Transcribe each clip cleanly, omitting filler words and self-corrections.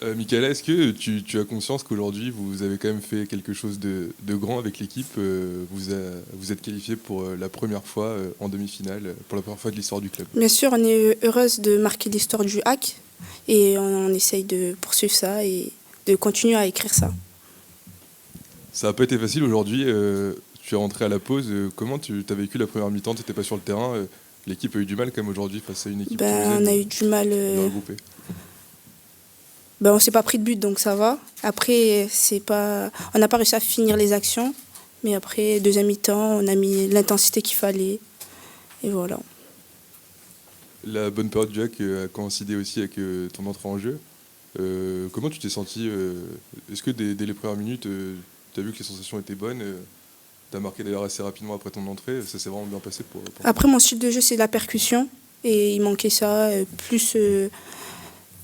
Michaela, est-ce que tu as conscience qu'aujourd'hui, vous avez quand même fait quelque chose de grand avec l'équipe vous êtes qualifié pour la première fois en demi-finale, pour la première fois de l'histoire du club. Bien sûr, on est heureuse de marquer l'histoire du hack et on essaye de poursuivre ça et de continuer à écrire ça. Ça n'a pas été facile aujourd'hui. Tu es rentré à la pause. Comment tu as vécu la première mi-temps? Tu n'étais pas sur le terrain. L'équipe a eu du mal quand même aujourd'hui face à une équipe qui vous On a aide eu du mal. bien regroupée. On s'est pas pris de but, donc ça va. Après, on n'a pas réussi à finir les actions. Mais après, deuxième mi-temps, on a mis l'intensité qu'il fallait. Et voilà. La bonne période du hack a coïncidé aussi avec ton entrée en jeu. Comment tu t'es senti Est-ce que dès les premières minutes, tu as vu que les sensations étaient bonnes Tu as marqué d'ailleurs assez rapidement après ton entrée. Ça s'est vraiment bien passé pour toi. Après, mon style de jeu, c'est la percussion. Et il manquait ça, plus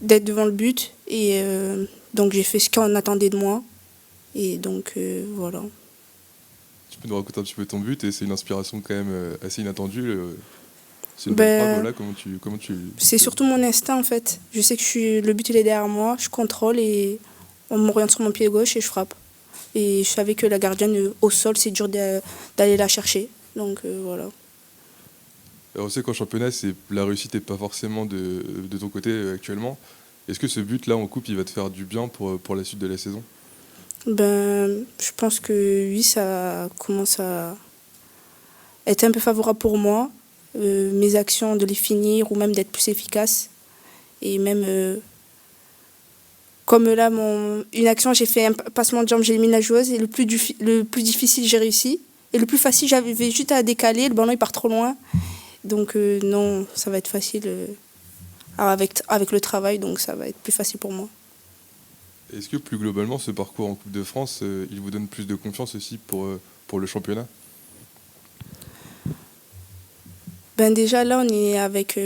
d'être devant le but. Et donc, j'ai fait ce qu'on attendait de moi. Et donc, voilà. Tu peux nous raconter un petit peu ton but, et c'est une inspiration quand même assez inattendue. C'est une belle frappe, voilà, comment tu... C'est surtout mon instinct en fait. Je sais que le but il est derrière moi, je contrôle et on m'oriente sur mon pied gauche et je frappe. Et je savais que la gardienne au sol c'est dur d'aller la chercher. Donc voilà. Alors, on sait qu'en championnat, la réussite n'est pas forcément de ton côté actuellement. Est-ce que ce but-là en coupe, il va te faire du bien pour la suite de la saison? Je pense que oui, ça commence à être un peu favorable pour moi. Mes actions, de les finir ou même d'être plus efficace. Et même, comme là, une action, j'ai fait un passement de jambe, j'ai éliminé la joueuse. Et le plus difficile, j'ai réussi. Et le plus facile, j'avais juste à décaler, le ballon il part trop loin. Donc non, ça va être facile avec le travail, donc ça va être plus facile pour moi. Est-ce que plus globalement, ce parcours en Coupe de France, il vous donne plus de confiance aussi pour le championnat? Déjà là, on est avec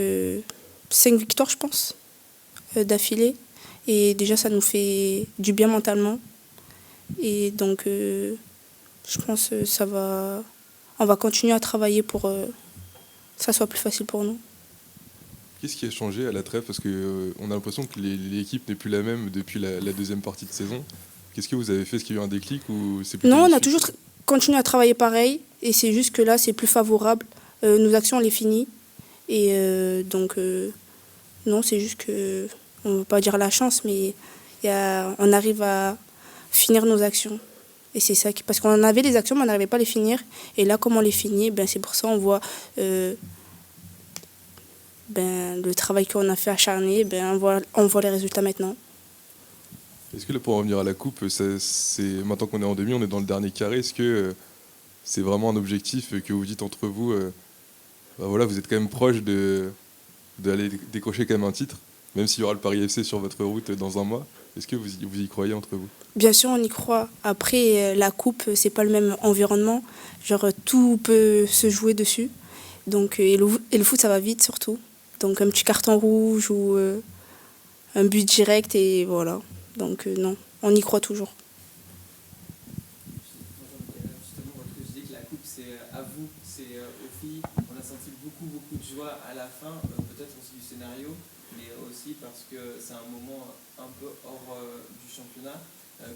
5 victoires, je pense, d'affilée. Et déjà, ça nous fait du bien mentalement. Et donc, je pense que on va continuer à travailler pour que ça soit plus facile pour nous. Qu'est-ce qui a changé à la trêve? Parce qu'on a l'impression que l'équipe n'est plus la même depuis la deuxième partie de saison. Qu'est-ce que vous avez fait? Est-ce qu'il y a eu un déclic ou c'est plutôt Non, on a suite toujours continué à travailler pareil. Et c'est juste que là, c'est plus favorable. Nos actions, on les finit. Et non, c'est juste que, on ne veut pas dire la chance, mais on arrive à finir nos actions. Et c'est ça parce qu'on avait les actions, mais on n'arrivait pas à les finir. Et là, comme on les finit, c'est pour ça qu'on voit le travail qu'on a fait acharné, on voit les résultats maintenant. Est-ce que là, pour revenir à la coupe, maintenant qu'on est en demi, on est dans le dernier carré, est-ce que c'est vraiment un objectif que vous dites entre vous voilà, vous êtes quand même proche d'aller décrocher quand même un titre, même s'il y aura le Paris FC sur votre route dans un mois. Est-ce que vous y croyez entre vous? Bien sûr, on y croit. Après, la coupe, c'est pas le même environnement. Genre, tout peut se jouer dessus. Donc, et le foot, ça va vite surtout. Donc, un petit carton rouge ou un but direct et voilà. Donc, non, on y croit toujours. Justement, votre coach dit que la coupe, c'est à vous, c'est aux filles. On a senti beaucoup de joie à la fin, peut-être aussi du scénario, mais aussi parce que c'est un moment un peu hors du championnat.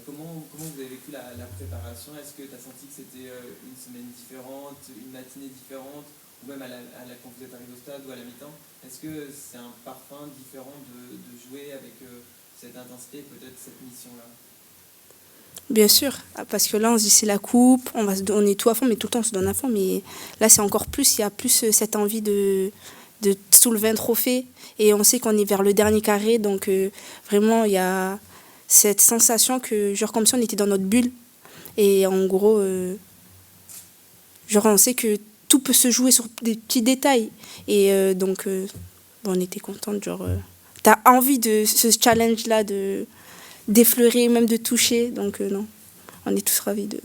Comment vous avez vécu la préparation? Est-ce que tu as senti que c'était une semaine différente, une matinée différente, ou même quand vous êtes arrivé au stade ou à la mi-temps? Est-ce que c'est un parfum différent de jouer avec cette intensité, peut-être cette mission-là? Bien sûr, parce que là, on se dit c'est la coupe, on est tout à fond, mais tout le temps, on se donne à fond. Mais là, c'est encore plus, il y a plus cette envie de soulever un trophée. Et on sait qu'on est vers le dernier carré, donc vraiment, il y a cette sensation que, genre comme si on était dans notre bulle. Et en gros, on sait que tout peut se jouer sur des petits détails. Et donc, on était contente. T'as envie de ce challenge-là d'effleurer, même de toucher. Donc non, on est tous ravis de